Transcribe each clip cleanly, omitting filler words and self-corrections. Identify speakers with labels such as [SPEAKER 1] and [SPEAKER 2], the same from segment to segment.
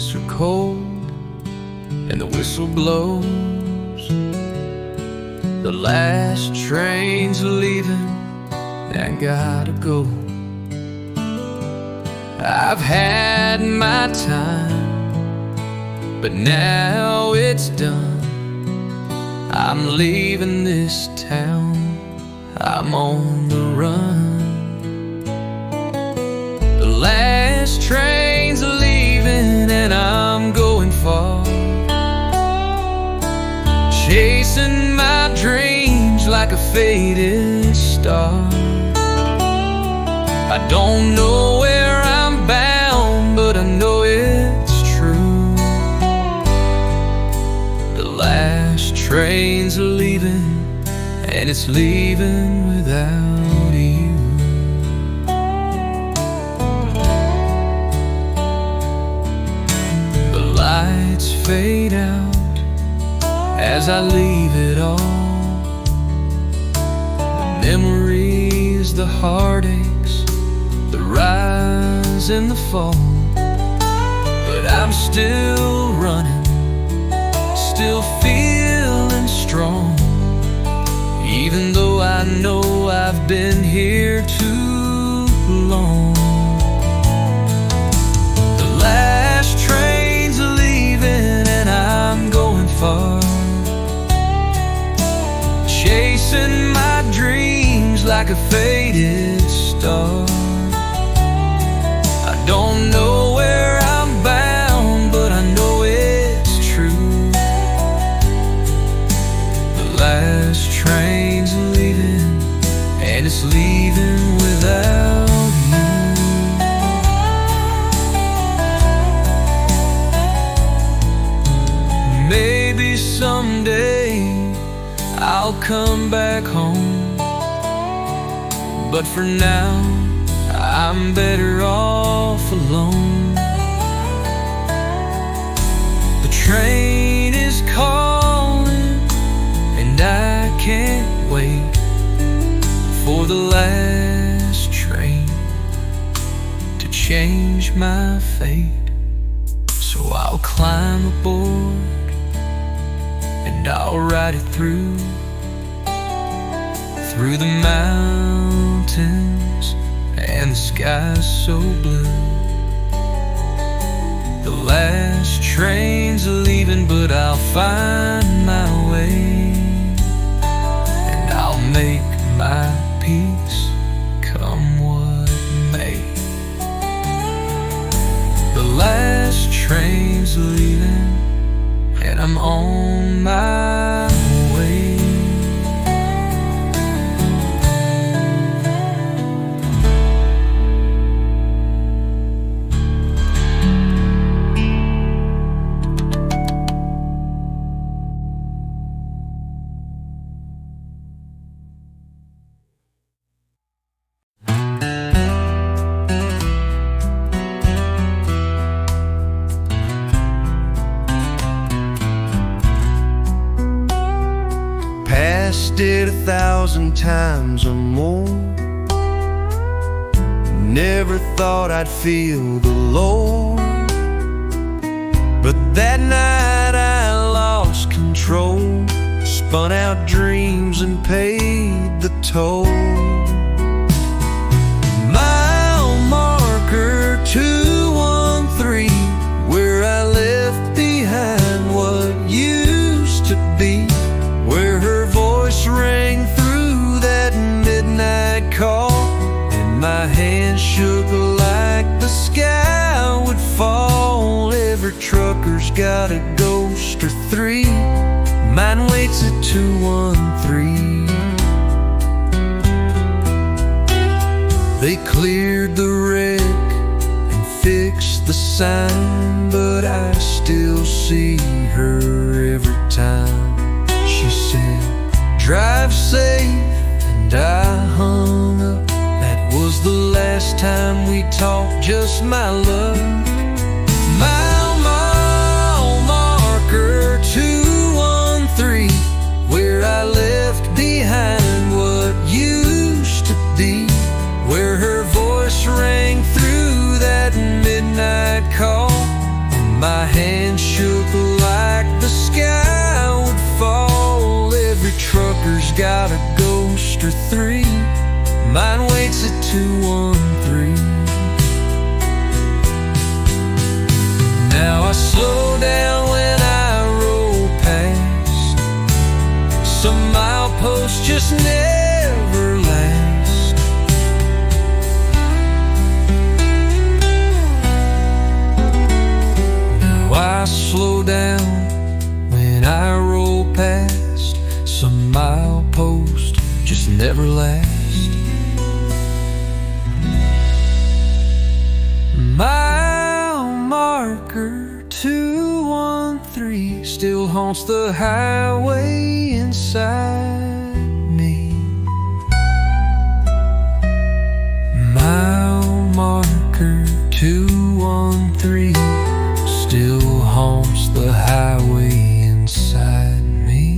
[SPEAKER 1] nights are cold and the whistle blows. The last train's leaving and I gotta go. I've had my time, but now it's done. I'm leaving this town, I'm on the run. The last train's leaving and I'm going far, chasing my dreams like a faded star. I don't know where I'm bound, but I know it's true. The last train's leaving, and it's leaving without you. The lights fade out as I leave it all. The memories, the heartaches, the rise and the fall. But I'm still running, still feeling strong, even though I know I've been here too long. The last train's leaving and I'm going far, chasing my dreams like a faded star. I don't know where I'm bound, but I know it's true. The last train's leaving, and it's leaving without you. Maybe someday I'll come back home, but for now I'm better off alone. The train is calling and I can't wait for the last train to change my fate. So I'll climb aboard and I'll ride it through the mountains and the sky's so blue. The last train's leaving, but I'll find my way, and I'll make my peace come what may. The last train's leaving, and I'm on my way.
[SPEAKER 2] Passed it 1,000 times or more. Never thought I'd feel the Lord, but that night I lost control, spun out dreams and paid the toll. Mile marker 213, where I left behind what used to be, where her voice rang through that midnight call, and my hand shook like the sky would fall. Every trucker's got a ghost or three, mine waits at 213. They cleared the wreck and fixed the sign, but I still see her every time. She said, "Drive safe," and I hung up. That was the last time we talked, just my love. Mile marker 213, where I left behind what used to be, where her voice rang through that midnight call, and
[SPEAKER 1] My hand shook like the sky would fall. Every trucker's got a ghost or three. Mine waits at 213. Now I slow down when I roll past. Some mileposts just never last. Now I slow down when I roll past. Some mileposts just never last. Mile marker 213 still haunts the highway inside me. Mile marker 213 still haunts the highway inside me.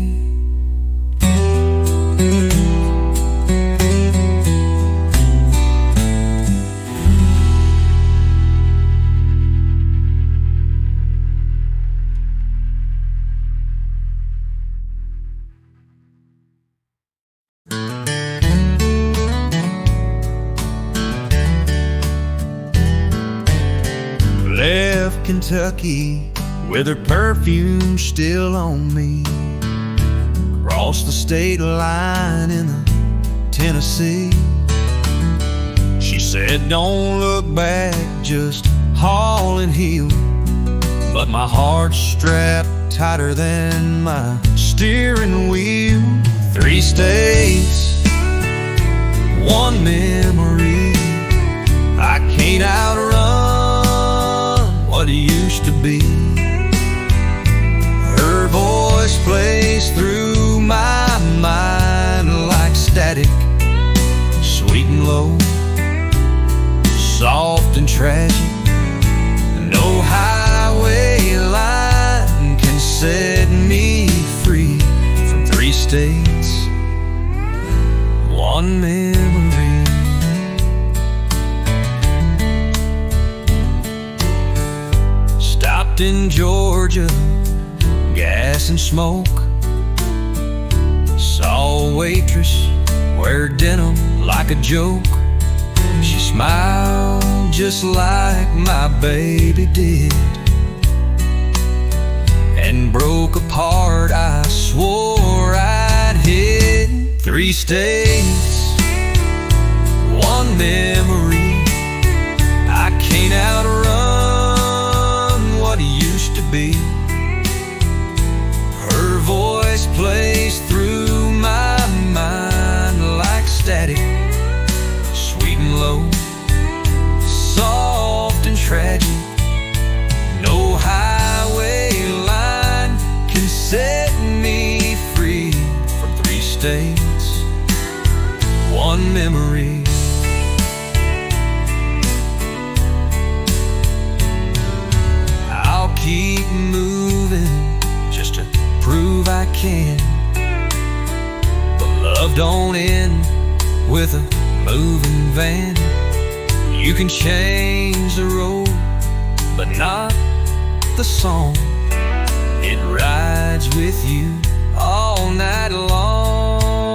[SPEAKER 2] Left Kentucky with her perfume still on me. Crossed the state line in the Tennessee. She said, don't look back, just haul and heel. But my heart's strapped tighter than my steering wheel. 3 states, 1 memory. I can't outrun what it used to be. Her voice plays through my mind like static, sweet and low, soft and tragic. No highway line can set me free from 3 states, 1 memory. Stopped in Georgia, gas and smoke. Saw a waitress wear denim like a joke. She smiled just like my baby did, and broke apart. I swore I'd hit 3 states, 1 memory. I can't outrun what it used to be. Her voice plays through my mind like static, sweet and low, soft and tragic. No highway line can set me free from 3 states, 1 memory. I'll keep moving just to prove I can, but love don't end with a moving van. You can change the road, but not the song. It rides with you all night long.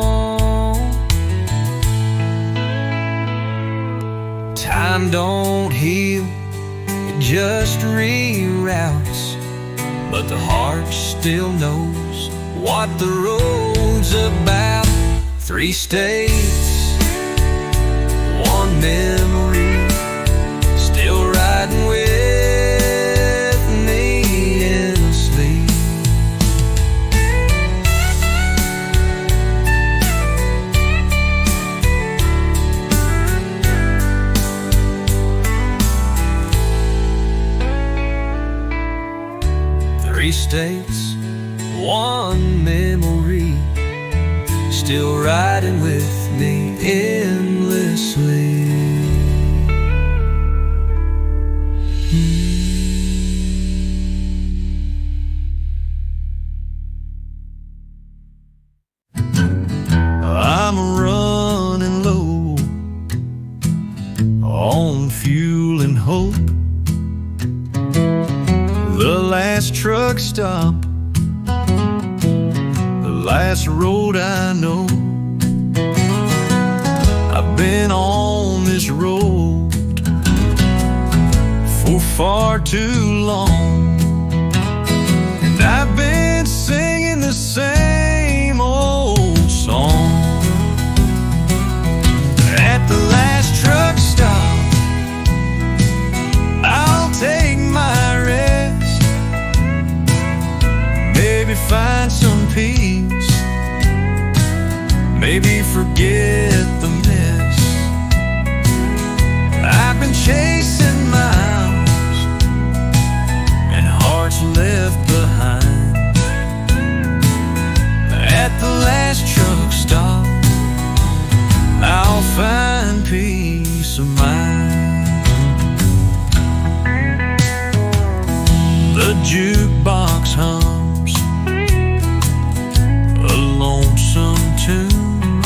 [SPEAKER 2] Time don't heal, it just reroutes, but the heart still knows what the road's about. 3 states, 1 memory, still riding with me endlessly. Three states, 1 memory, still riding with me endlessly. I'm running low on fuel and hope. last truck stop, the last road I know. I've been on this road for far too long, and I've been singing the same old song. At the last truck stop, I'll take my rest, maybe find some peace, maybe forget the mess. I've been chasing miles and hearts left behind. At the last truck stop, I'll find peace of mind. The jukebox hums a lonesome tune.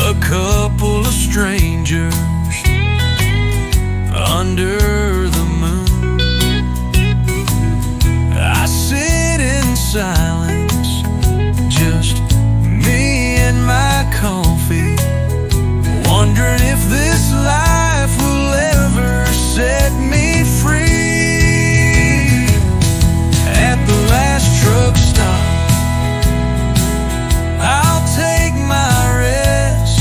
[SPEAKER 2] A couple of strangers under the moon. I sit in silence, just me and my coffee, wondering if this life will ever set me free. At the last truck stop, I'll take my rest,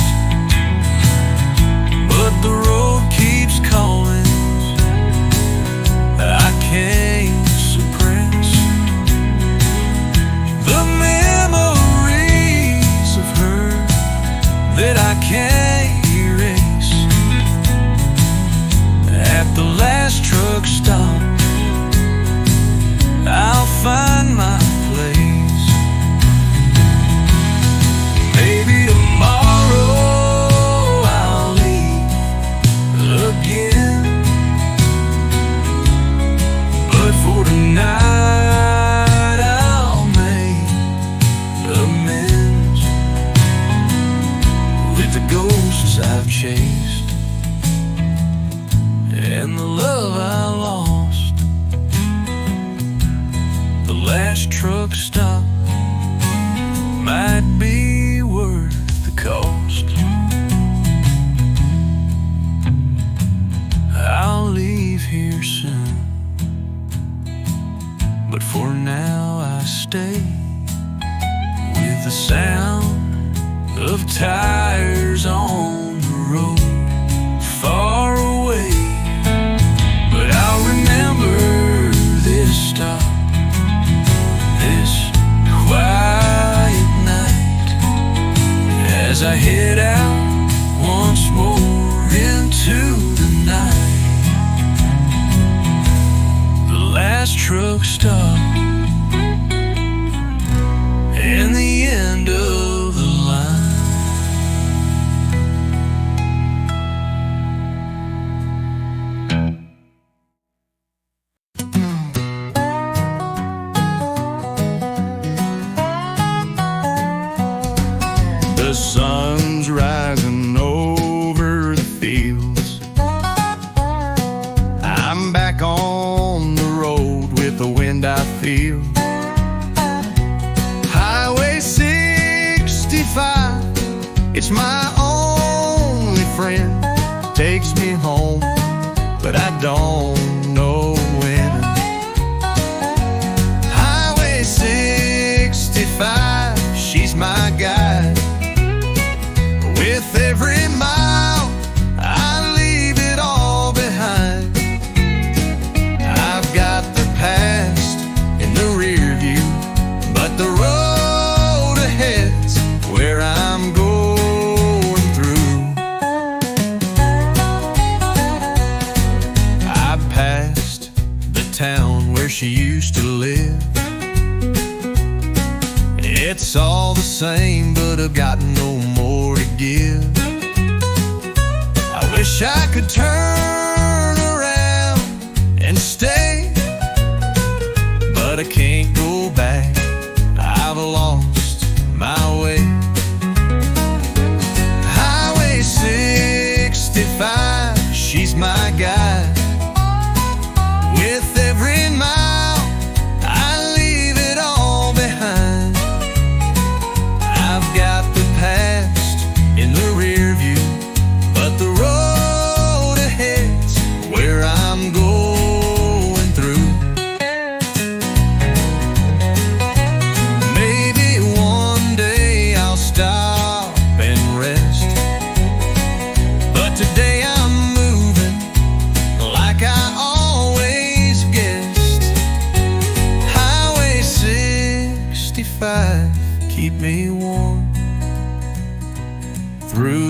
[SPEAKER 2] but the road keeps calling, I can't suppress the memories of her that I can't erase. At the last truck stop, I'll find my place. Maybe tomorrow I'll leave again, but for tonight I'll make amends with the ghosts I've chased and the love I lost. The last truck stop might be worth the cost. I'll leave here soon, but for now I stay with the sound of tires on the road far away. But I'll remember this stop, this quiet night, as I head out once more into the night. The last truck stop and the end of the line. The sun's rising over the fields. I'm back on the road with the wind I feel. Highway 65, it's my only friend. Takes me home, but I don't know when. Highway 65, she's my guide. With every mile, I leave it all behind. I've got the past in the rear view, but the road ahead's where I'm going through. I passed the town where she used to live. It's all the same, but I've got no more to give. I wish I could turn around and stay, but I can't go back. I've lost my way. Highway 65, she's my guide. With every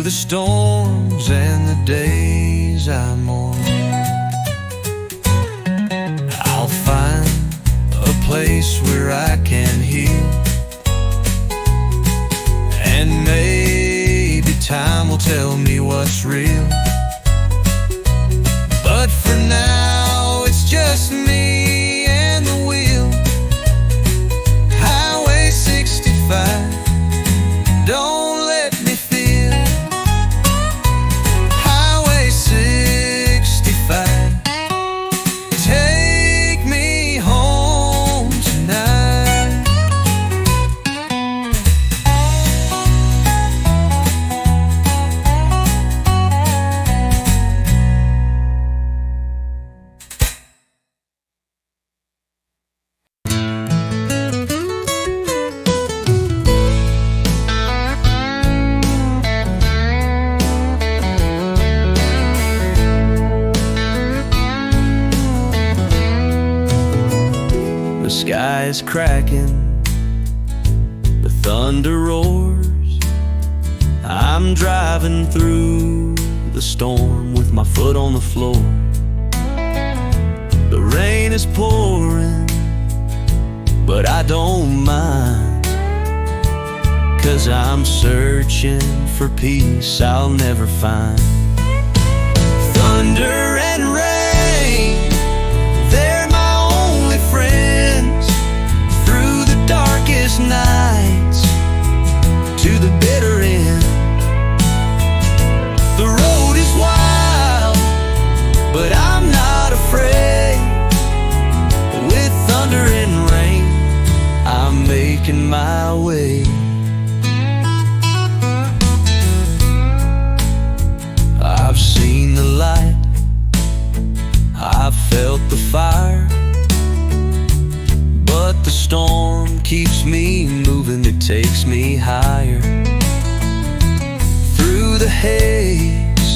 [SPEAKER 2] the storms and the days I mourn. I'll find a place where I can heal, and maybe time will tell me what's real. But for now, it's just me and the wheel. Highway 65, don't let me feel. Highway 65, take me home tonight. The sky is cracking, the thunder roars. I'm driving through the storm with my foot on the floor. The rain is pouring, but I don't mind, 'cause I'm searching for peace I'll never find. Thunder and rain, they're my only friends through the darkest nights to the bitter end. The road is wild, but I'm not afraid. With thunder and rain, I'm making my way. I've seen the light, I've felt the fire, but the storm keeps me moving, it takes me higher. Through the haze,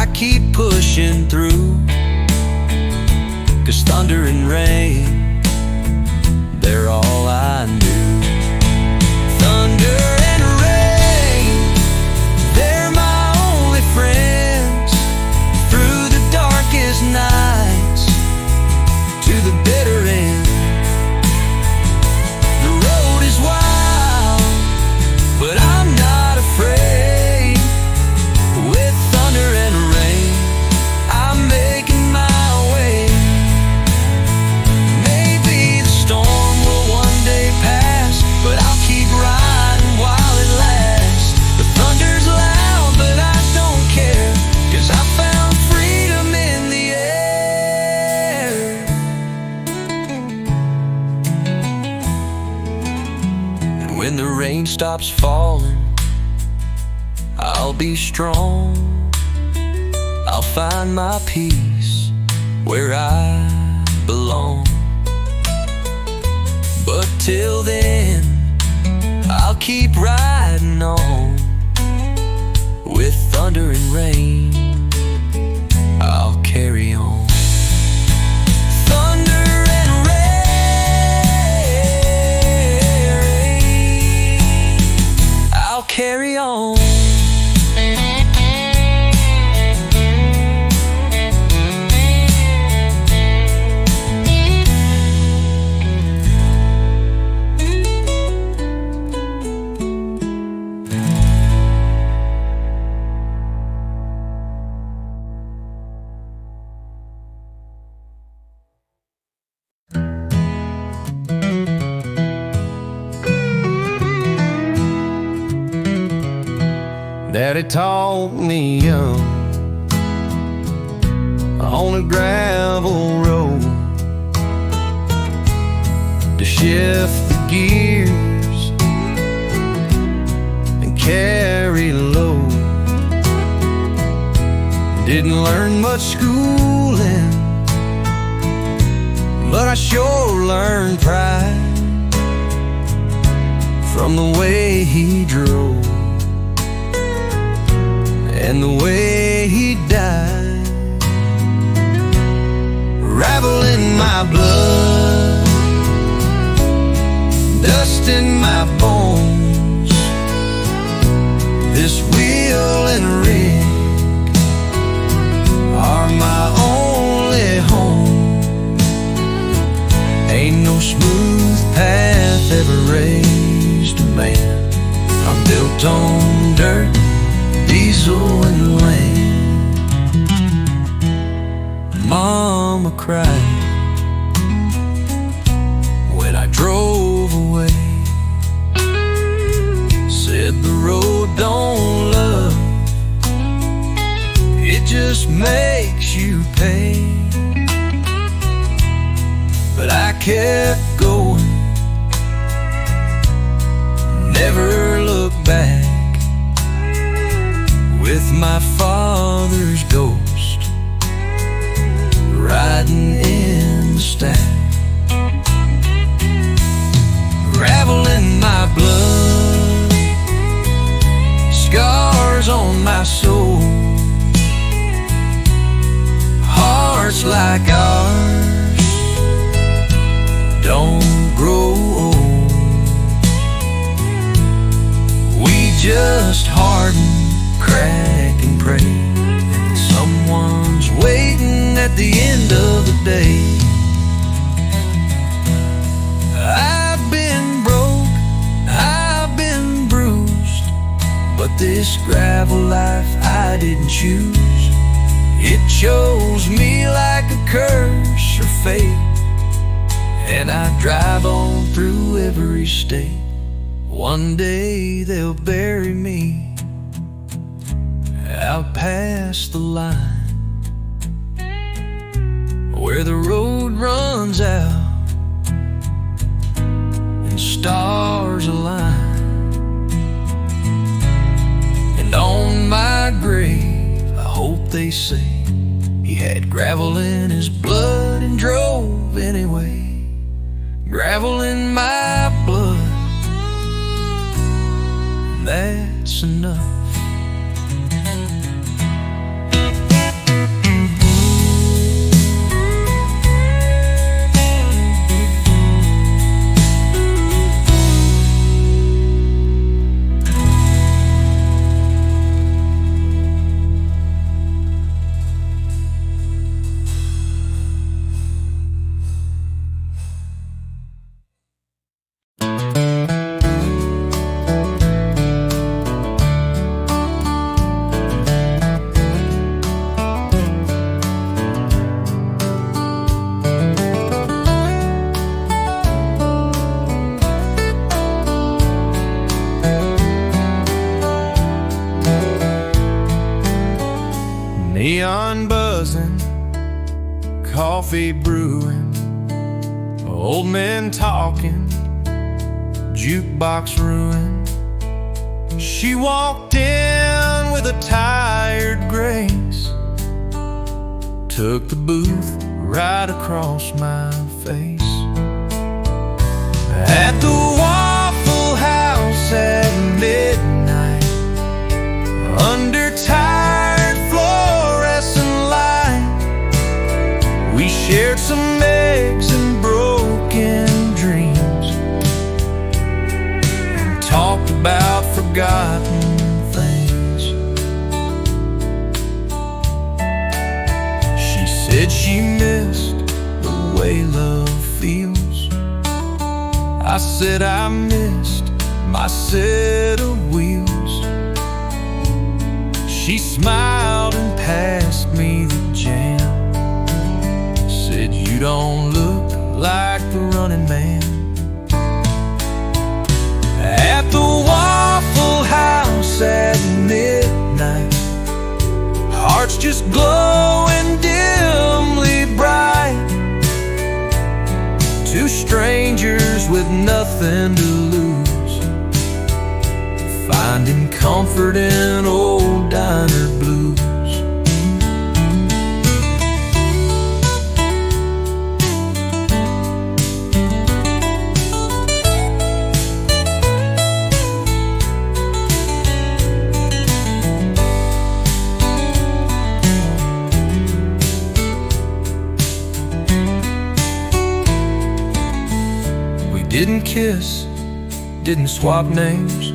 [SPEAKER 2] I keep pushing through, 'cause thunder and rain, they're all I knew. Thunder and rain, they're my only friends through the darkest nights to the bitter end. The road is wild, but I'm not afraid. With thunder and rain, I'm making my way. Maybe the storm will one day pass, but I'll keep riding while it lasts. The thunder's loud, but I don't care, 'cause I found freedom in the air. And when the rain stops falling, I'll be strong. I'll find my peace where I belong. But till then, I'll keep riding on. With thunder and rain, I'll carry on. Thunder and rain, I'll carry on. Daddy taught me young on a gravel road to shift the gears and carry load. Didn't learn much schooling, but I sure learned pride from the way he drove and the way he died. Gravel in my blood, dust in my bones, this wheel in smooth path ever raised a man. I'm built on dirt, diesel, and land. Mama cried when I drove away, said the road don't love, it just makes you pay. But I kept going, never looked back, with my father's ghost riding in the stack. Gravel in my blood, scars on my soul, hearts like ours don't grow old. We just harden, crack, and pray that someone's waiting at the end of the day. I've been broke, I've been bruised, but this gravel life I didn't choose. It chose me like a curse or fate, and I drive on through every state. One day they'll bury me out past the line, where the road runs out and stars align. And on my grave I hope they say he had gravel in his blood and drove anyway. Gravel in my blood, that's enough.
[SPEAKER 1] Neon buzzing, coffee brewing, old men talking, jukebox ruined. She walked in with a tired grace, took the booth right across my face. At the Waffle House at midnight, under tired fluorescent light, we shared some eggs and broken dreams, and talked about forgotten things. She said she missed the way love feels. I said I missed my set of wheels. She smiled and passed me the jam, said you don't look like the running man. At the Waffle House at midnight, hearts just glowing dimly bright. Two strangers with nothing to lose, finding comfort in old diner blues. Didn't kiss, didn't swap names,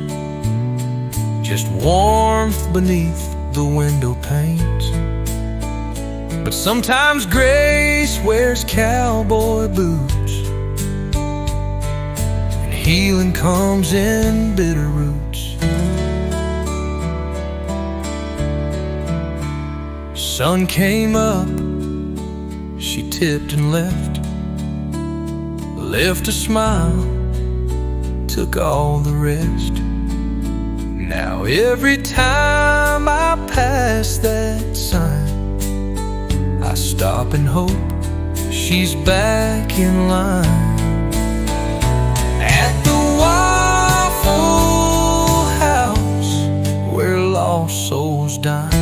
[SPEAKER 1] just warmth beneath the window panes. But sometimes grace wears cowboy boots
[SPEAKER 2] healing comes in bitter roots. Sun came up, she tipped and left a smile, took all the rest. Now every time I pass that sign, I stop and hope she's back in line. At the Waffle House, where lost souls dine.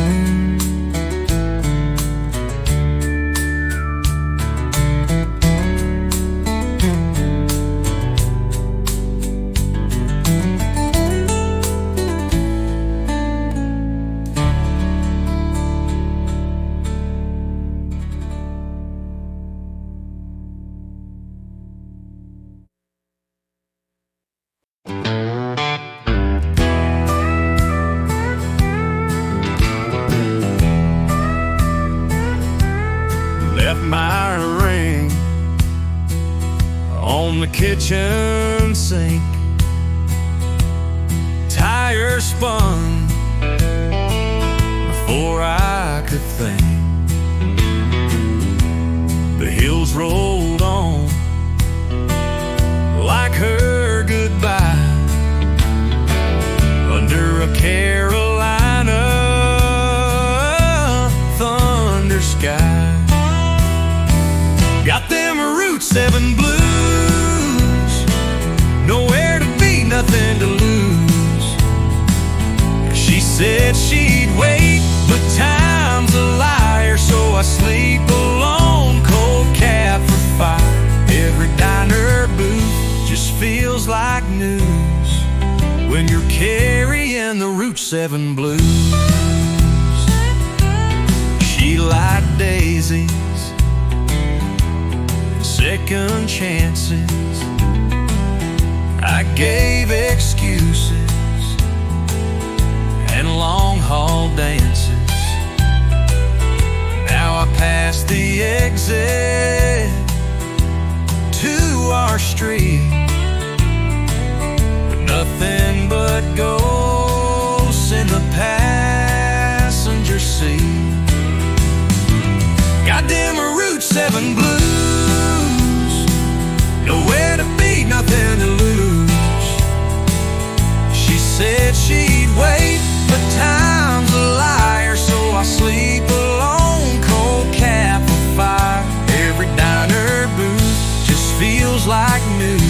[SPEAKER 1] Left my ring on the kitchen sink. Tire spun before I could think. The hills rolled on like her goodbye under a Carolina thunder sky. Got them Route 7 blues, nowhere to be, nothing to lose. She said she'd wait, but time's a liar, so I sleep alone, cold cab for fire. Every diner booth just feels like news when you're carrying the Route 7 blues. She liked daisies, second chances. I gave excuses and long haul dances. Now I pass the exit to our street, but nothing but ghosts in the passenger seat. Goddamn Route 7 blues, nowhere to be, nothing to lose. She said she'd wait, but time's a liar, so I sleep alone, cold cab for fire. Every diner booth just feels like news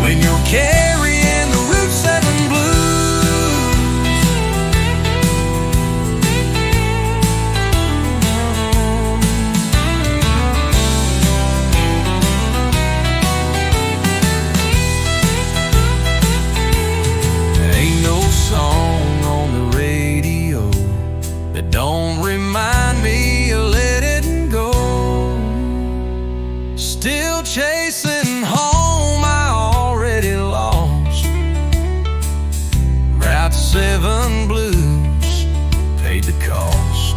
[SPEAKER 1] when you're carrying the Route 7 blues. Song on the radio that don't remind me of letting go. Still chasing home, I already lost. Route 7 blues paid the cost.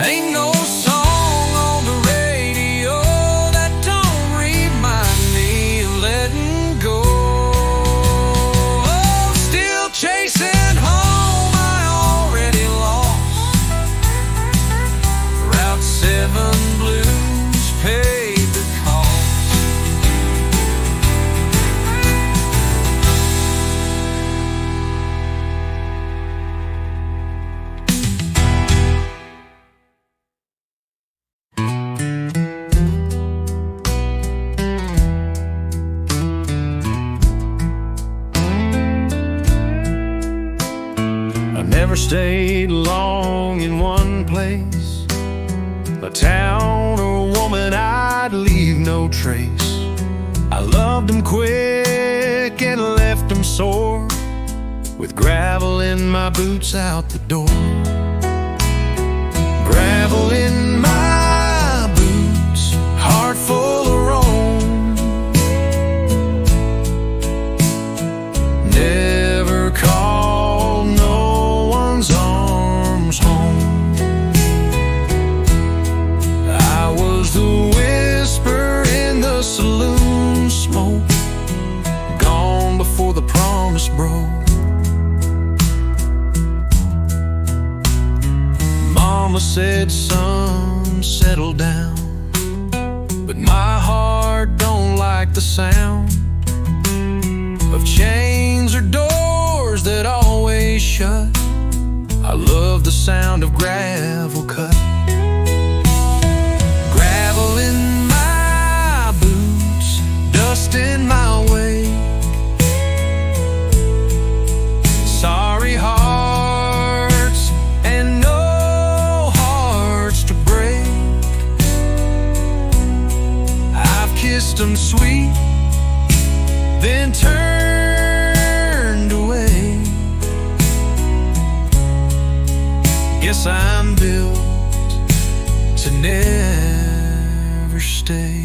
[SPEAKER 1] Ain't no song on the radio that don't remind me of letting go. Oh, still chasing home, I already lost. Route 7 blues paid the cost. I never stayed long in one place, a town or a woman
[SPEAKER 2] leave no trace. I loved them quick and left them sore, with gravel in my boots out the door. Gravel in my boots, heart full of Rome. Never called no one's arms home. I was the whisper in the saloon smoke, gone before the promise broke. Mama said, son, settle down, but my heart don't like the sound of chains or doors that always shut. I love the sound of gravel cut. Gravel in my boots, dust in my way. Sorry hearts and no hearts to break. I've kissed them sweet, then turned away. Guess I'm built to never stay.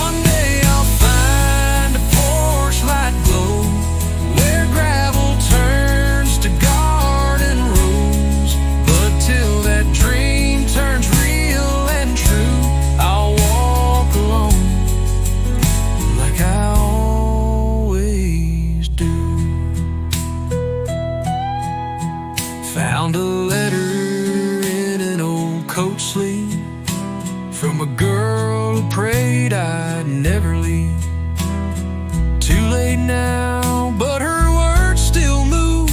[SPEAKER 2] One day I'll find a porch light glow, where gravel turns to garden rows. But till that dream turns real and true, I'll walk alone like I always do. Found a letter in an old coat sleeve from a girl who prayed I'd never leave. Too late now, but her words still move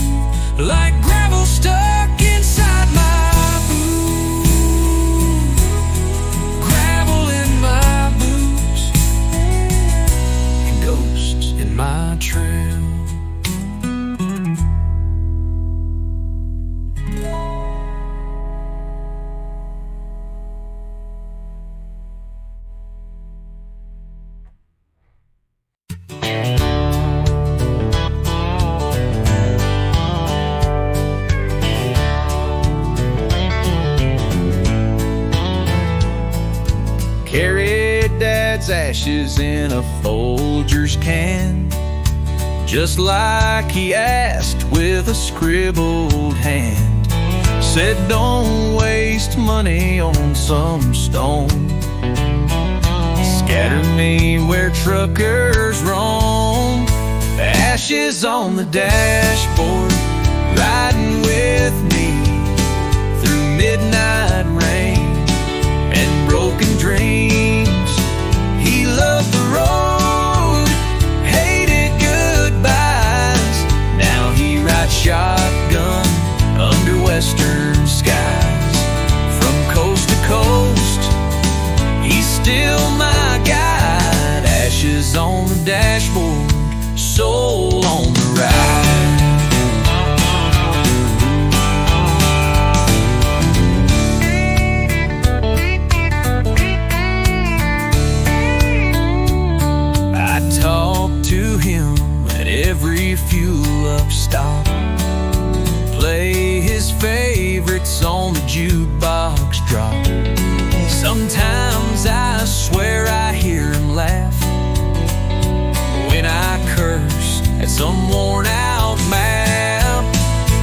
[SPEAKER 2] like gravel stuck inside my boot. Gravel in my boots and ghosts in my trail. Carried Dad's ashes in a Folgers can, just like he asked with a scribbled hand. Said don't waste money on some stone. Scatter me where truckers roam. Ashes on the dashboard, riding with me through midnight rain and broken dreams. He loved the road, hated goodbyes. Now he rides shotgun under western skies. From coast to coast, he's still my guide. Ashes on the dashboard, soul on the ride. To him at every fuel up stop, play his favorites on the jukebox drop. Sometimes I swear I hear him laugh when I curse at some worn out map.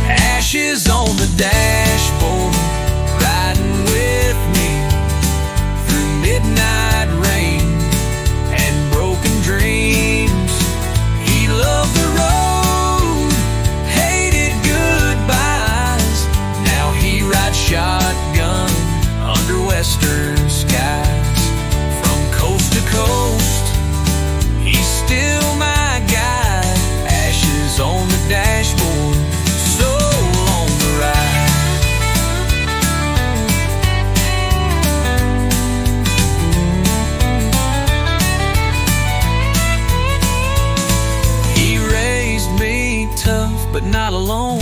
[SPEAKER 2] Ashes on the dashboard, riding with me through midnight rain and broken dreams. Loved the road, hated goodbyes. Now he rides shotgun under western skies. From coast to coast, he's still my guide. Ashes on the dashboard, soul on the ride. Tough but not alone.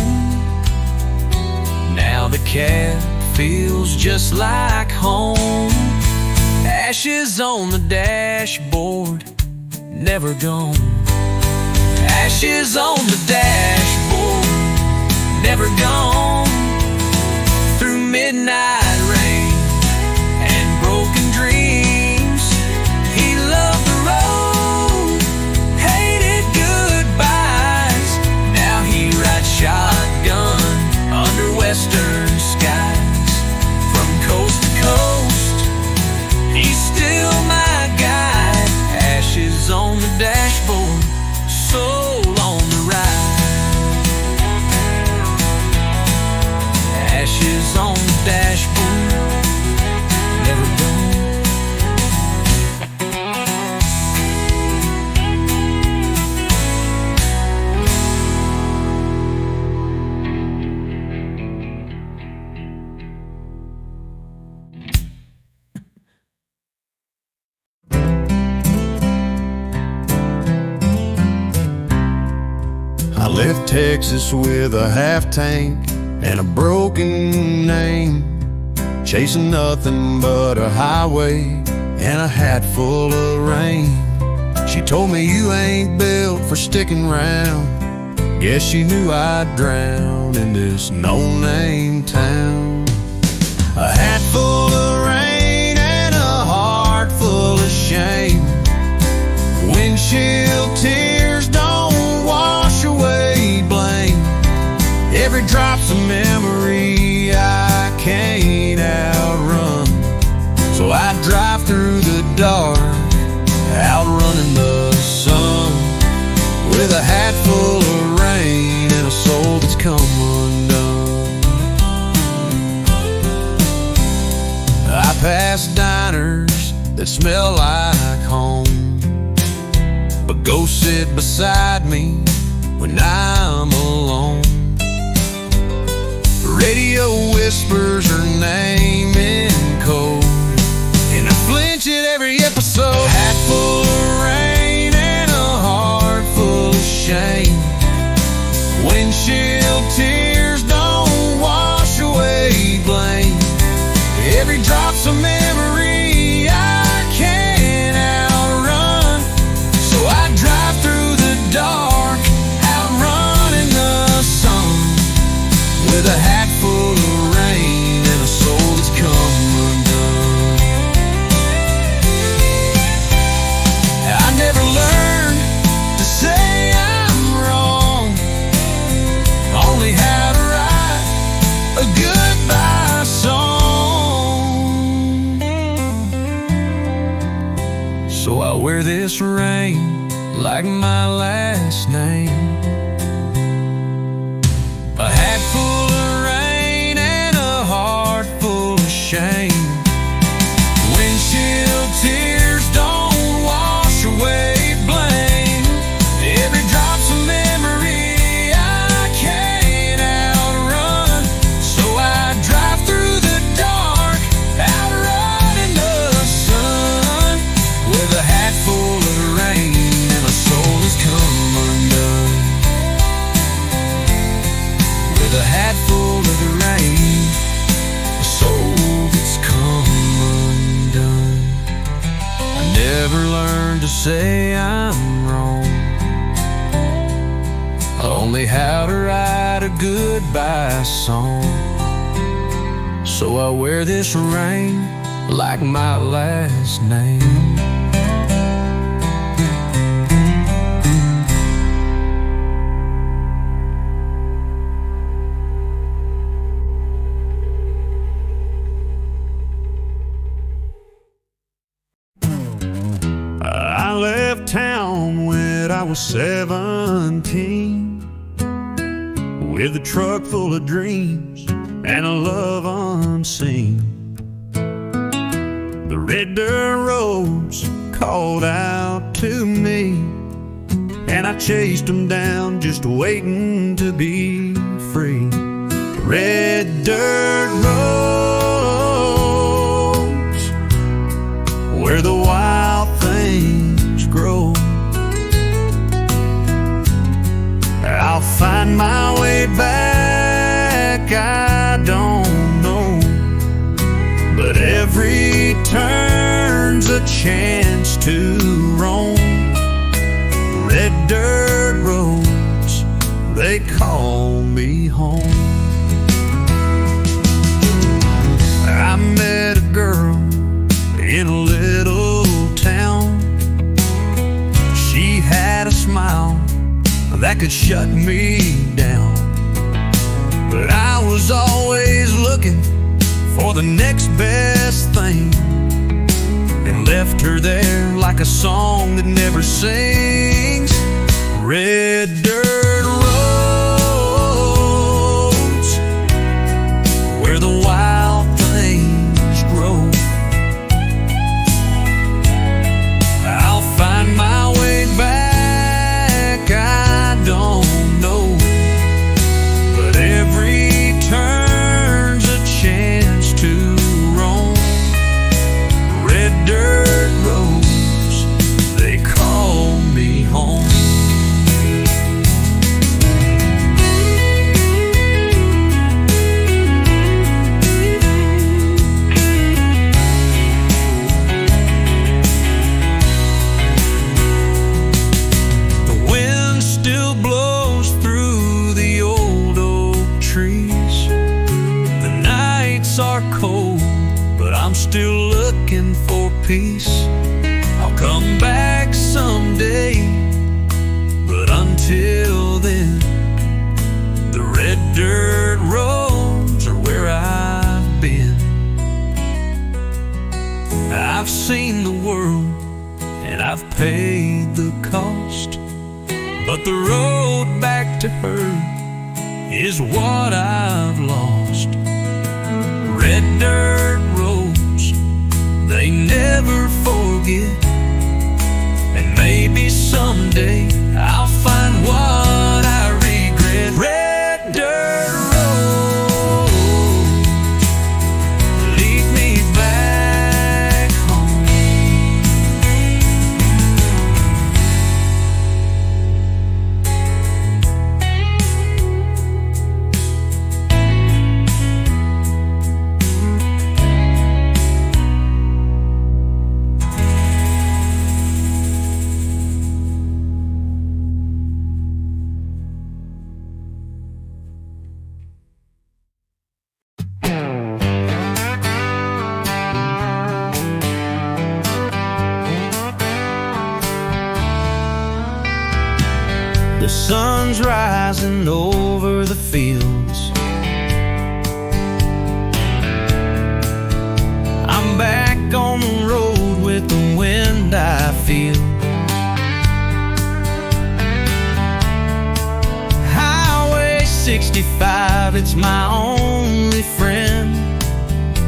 [SPEAKER 2] Now the cat
[SPEAKER 1] feels just like home. Ashes on the dashboard, never gone. Ashes on the dashboard, never gone. Through midnight rain and broken dreams, he loved the road, hated goodbyes. Now he rides shotgun under western skies. From coast to coast, he's still my guide. Ashes on the dashboard, soul on the ride. Ashes on the dashboard, never gone.
[SPEAKER 2] I left Texas with a half tank and a broken name, chasing nothing but a highway and a hat full of rain. She told me, you ain't built for sticking around. Guess she knew I'd drown in this no-name town. A hat full of rain and a heart full of shame. Windshield tears don't wash away blame. Every drop's a memory I can't outrun. So I drive through the dark, outrunning the sun, with a hat full of rain and a soul that's come undone. I pass diners that smell like home, but go sit beside me when I'm alone. Radio whispers her name in code, and I flinch at every episode. Hat full of rain and a heart full of shame. Windshield tears don't wash away blame. Every drop's a memory I can't outrun. So I drive through the dark, outrunning the sun, with a hat full of rain and a soul that's come undone. I never learned to say I'm wrong, only how to write a goodbye song. So I wear this rain like my last name. A hat full of rain and a heart full of shame. Windshield tears don't wash away blame. Every drop's a memory I can't outrun. So I drive through the dark, outrunning the sun, with a hat full of rain and a soul that's come undone. With a hat full of the rain, a soul that's come undone. I never learned to say I'm wrong, only how to write a goodbye song. So I wear this rain like my last name. I left town when I was 17, with a truck full of dreams and a love unseen. The red dirt roads called out to me, and I chased them down, just waiting to be free. Red dirt roads, where the wild things grow. I'll find my way back, I don't know. every turn's a chance to roam. Red dirt roads, they call me home. I met a girl in a little town. She had a smile that could shut me down, but I was always looking for the next best thing, and left her there like a song that never sings. Red dirt roads, where the wild things grow. I'll find my way back, I don't know, but every turn's a chance to roam. Red dirt roads, they call me home. The wind still blows through the old oak trees. The nights are cold, but I'm still looking for peace. I'll come back someday, but until then, the red dirt roads are where I've been. I've seen the world and I've paid the cost, but the road back to her is what I've lost. Red dirt roads, they never forget, and maybe someday I'll find what I regret. Red dirt roads lead me back home. The sun's rising over the fields. I'm back on the road with the wind I feel. Highway 65, it's my only friend.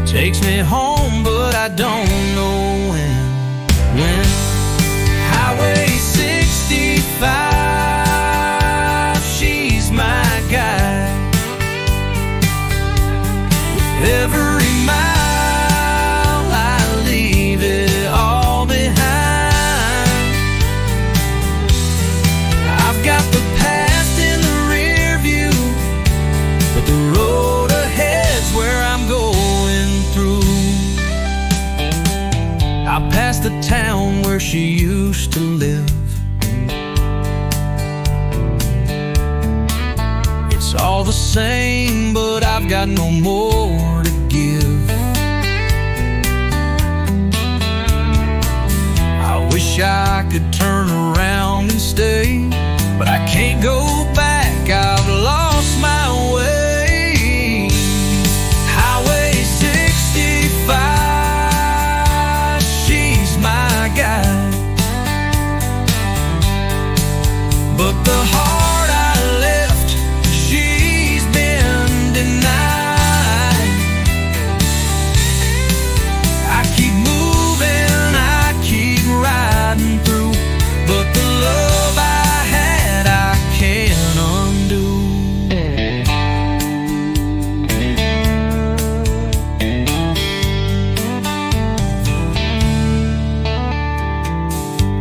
[SPEAKER 2] Takes me home, but I don't know when. Highway 65, every mile I leave it all behind. I've got the past in the rear view, but the road ahead's where I'm going through. I passed the town where she used to live. It's all the same, but I've got no more to give. I wish I could turn around and stay, but I can't go back, I've lost my way. Highway 65, she's my guide, but the heart I left, she's been denied. I keep moving, I keep riding through, but the love I had I can't undo.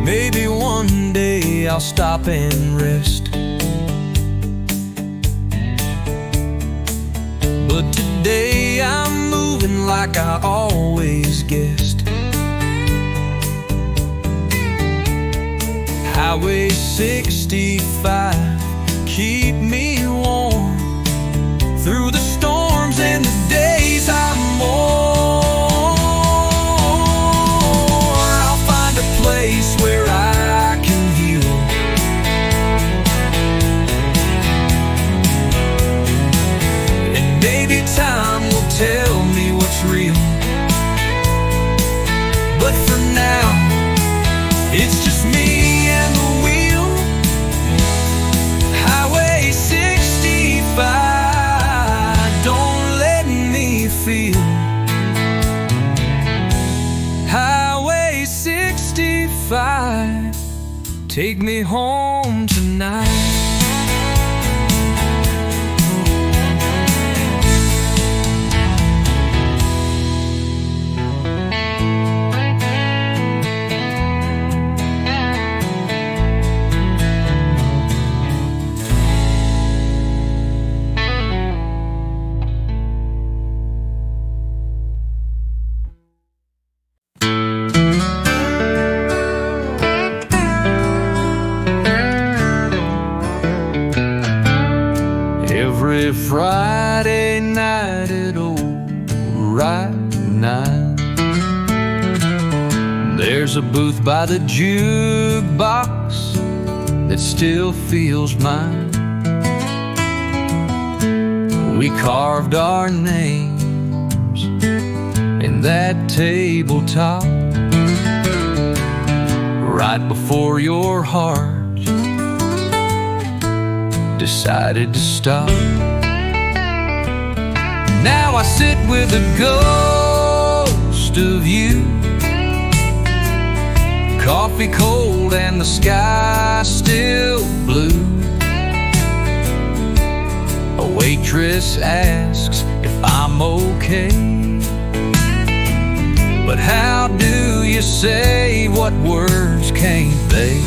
[SPEAKER 2] Maybe one day I'll stop and rest, but today I'm moving
[SPEAKER 1] like I always guessed. Highway 65, keep me warm through the storms and the days I'm more. I'll find a place where I can heal, and maybe time will tell me what's real. But for now, it's just me and the wheel. Highway 65, don't let me feel. Highway 65, take me home tonight. Every Friday night at right 9, there's a booth by the jukebox that still feels mine. We carved our names in that tabletop right before your heart decided to stop. Now I sit with a ghost of you, coffee cold and the sky still blue. A waitress asks if I'm okay, but how do you say what words can't they?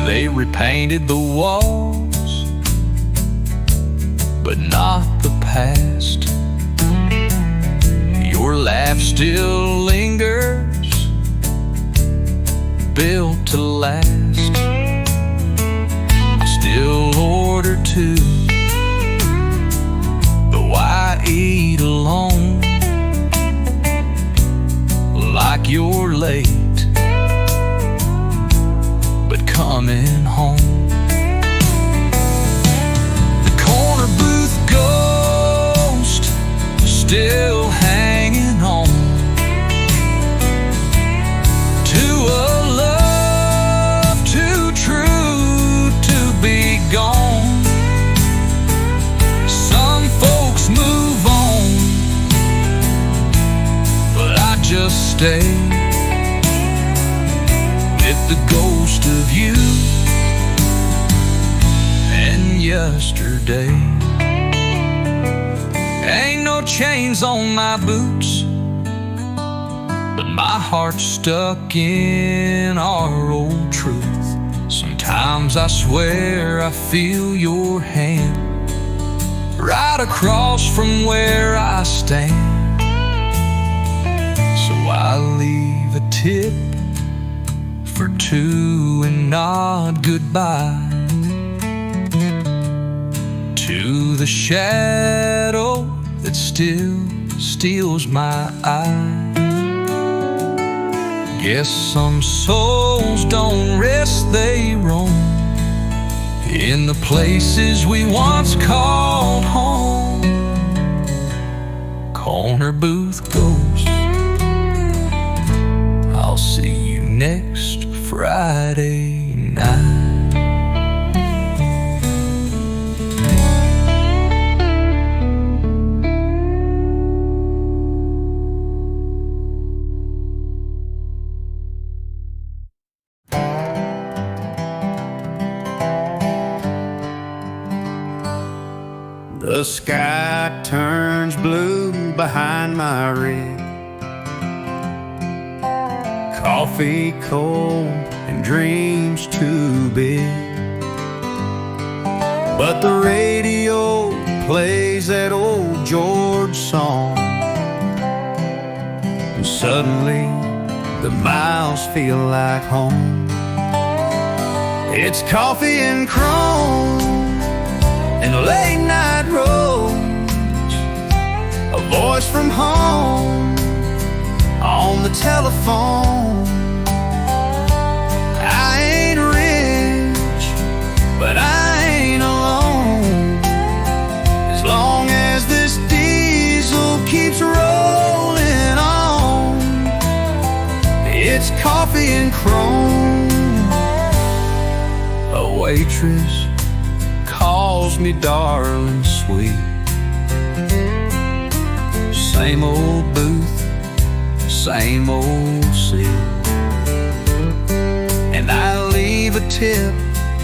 [SPEAKER 1] They repainted the walls, but not the past. Your laugh still lingers, built to last. I still order too, though I eat alone. Like you're late, coming home. The corner booth ghost still hanging on to a love too true to be gone. Some folks move on, but I just stay with the ghost of you and yesterday. Ain't no chains on my boots, but my heart's stuck in our old truth. Sometimes I swear I feel your hand right across from where I stand. So I leave a tip for two and nod goodbye to the shadow that still steals my eye. Guess some souls don't rest, they roam in the places we once called home. Corner booth ghost, I'll see you next Friday night.
[SPEAKER 3] The sky turns blue behind my rig. Coffee cold and dreams too big. But the radio plays that old George song, and suddenly the miles feel like home. It's coffee and chrome and late night roads, a voice from home on the telephone. I ain't rich, but I ain't alone, as long as this diesel keeps rolling on. It's coffee and chrome. A waitress calls me darling sweet. Same old booth, same old seat, and I leave a tip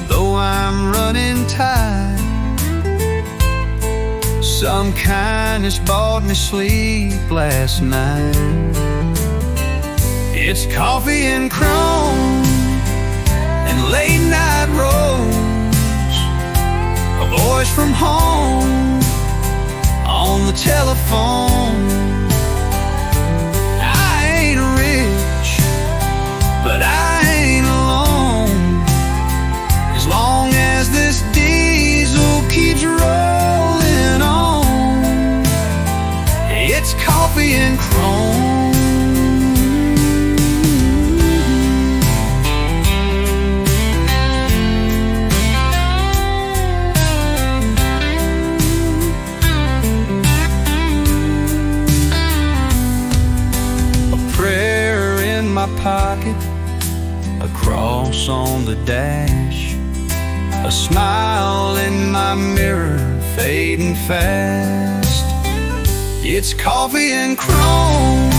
[SPEAKER 3] though I'm running tight. Some kindness bought me sleep last night. It's coffee and chrome and late night roads, a voice from home on the telephone. I ain't rich, but I ain't alone, as long as this diesel keeps rolling on. It's coffee and chrome. Pocket, a cross on the dash, a smile in my mirror fading fast. It's coffee and chrome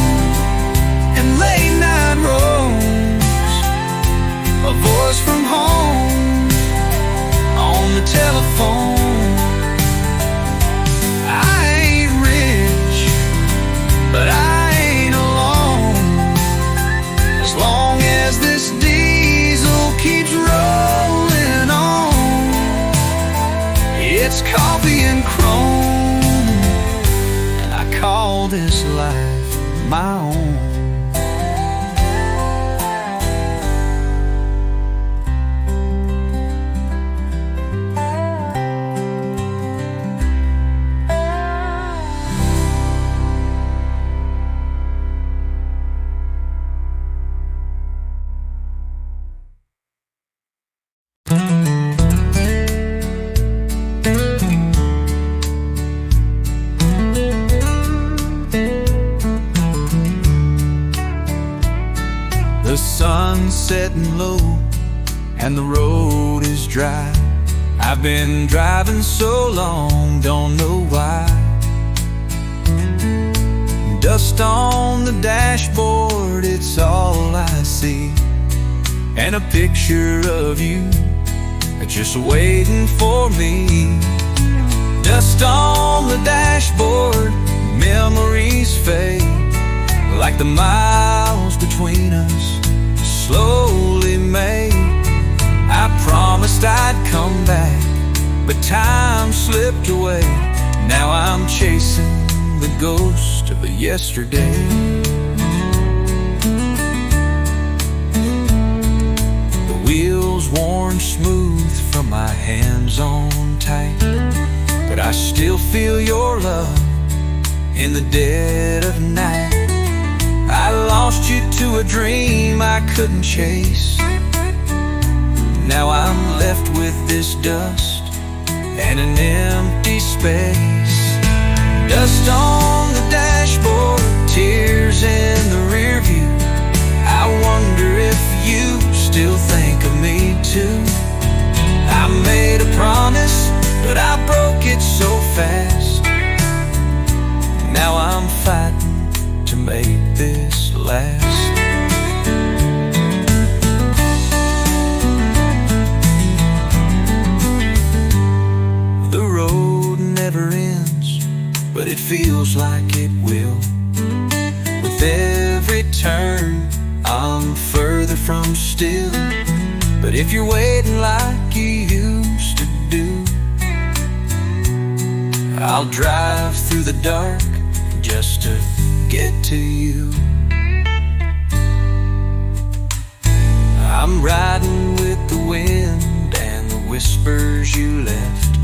[SPEAKER 3] and late night roads, a voice from home on the telephone. I ain't rich, but I ain't alone, as long as this diesel keeps rolling on. It's coffee and chrome, and I call this life my own. The sun's setting low and the road is dry. I've been driving so long, don't know why. Dust on the dashboard, it's all I see, and a picture of you just waiting for me. Dust on the dashboard, memories fade, like the miles between us slowly made. I promised I'd come back, but time slipped away. Now I'm chasing the ghost of a yesterday. The wheels worn smooth from my hands on tight, but I still feel your love in the dead of night. I lost you to a dream I couldn't chase. Now I'm left with this dust and an empty space. Dust on the dashboard, tears in the rear view. I wonder if you still think of me too. I made a promise, but I broke it so fast. Now I'm fighting to make this last. The road never ends, but it feels like it will. With every turn, I'm further from still. But if you're waiting like you used to do, I'll drive through the dark just to get to you. I'm riding with the wind and the whispers you left,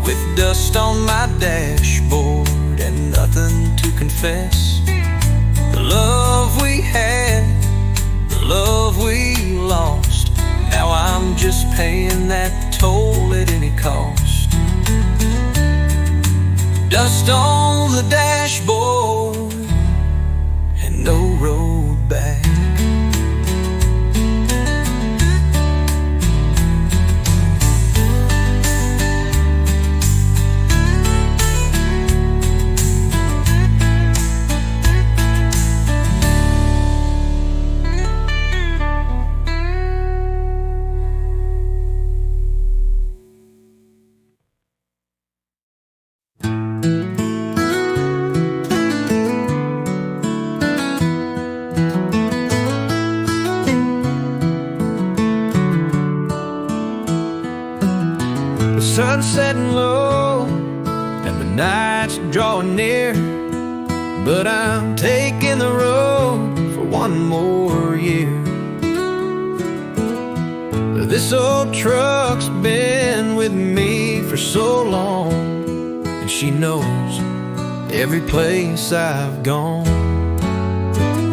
[SPEAKER 3] with dust on my dashboard and nothing to confess. The love we had, the love we lost, now I'm just paying that toll at any cost. Dust on the dashboard and no road back.
[SPEAKER 2] Sun's setting low and the night's drawing near, but I'm taking the road for one more year. This old truck's been with me for so long, and she knows every place I've gone.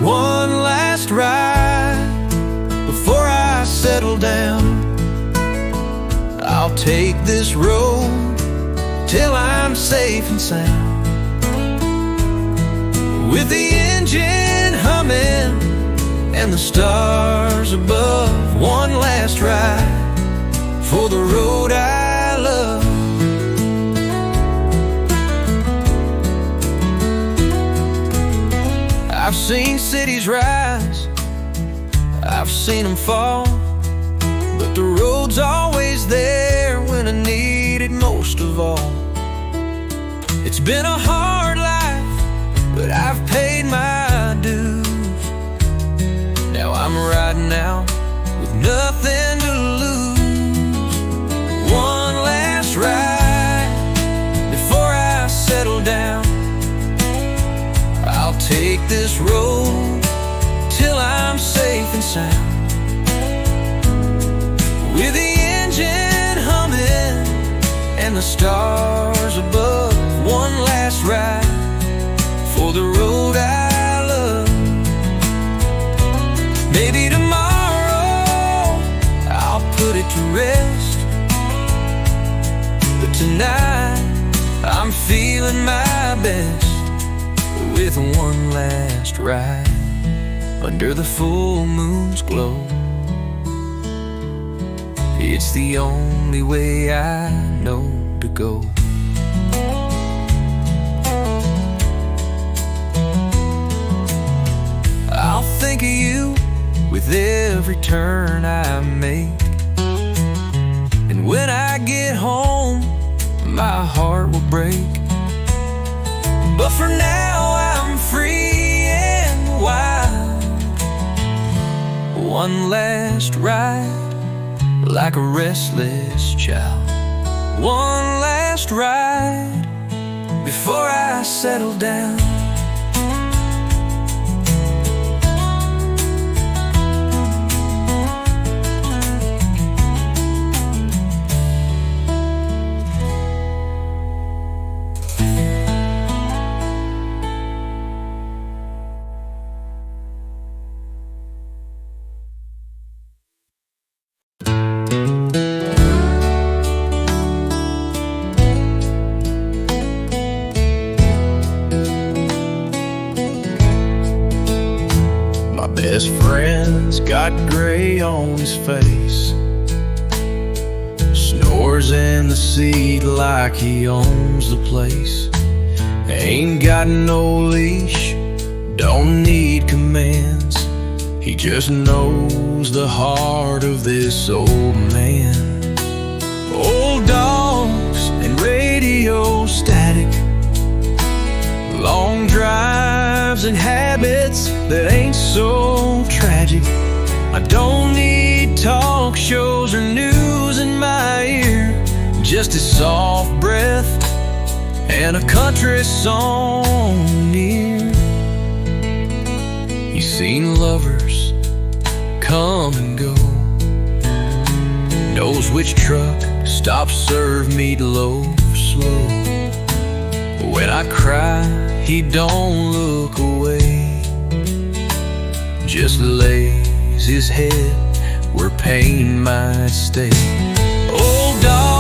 [SPEAKER 2] One last ride before I settle down. I'll take this road till I'm safe and sound, with the engine humming and the stars above. One last ride for the road I love. I've seen cities rise, I've seen them fall, but the road's always there when I need it most of all. It's been a hard life, but I've paid my dues. Now I'm riding out with nothing to lose. One last ride before I settle down. I'll take this road till I'm safe and sound, with the engine humming and the stars above. One last ride for the road I love. Maybe tomorrow I'll put it to rest, but tonight I'm feeling my best, with one last ride under the full moon's glow. It's the only way I know to go. I'll think of you with every turn I make, and when I get home my heart will break. But for now I'm free and wild. One last ride like a restless child. One last ride before I settle down.
[SPEAKER 4] Best friend's got gray on his face, snores in the seat like he owns the place. Ain't got no leash, don't need commands, he just knows the heart of this old man. Old dogs and radio static, long drives and habits that ain't so tragic.
[SPEAKER 3] I don't need talk shows or news in my ear, just his soft breath and a country song near. You've seen lovers come and go, knows which truck stops serve meatloaf slow. When I cry, he don't look away, just lays his head where pain might stay. Old dog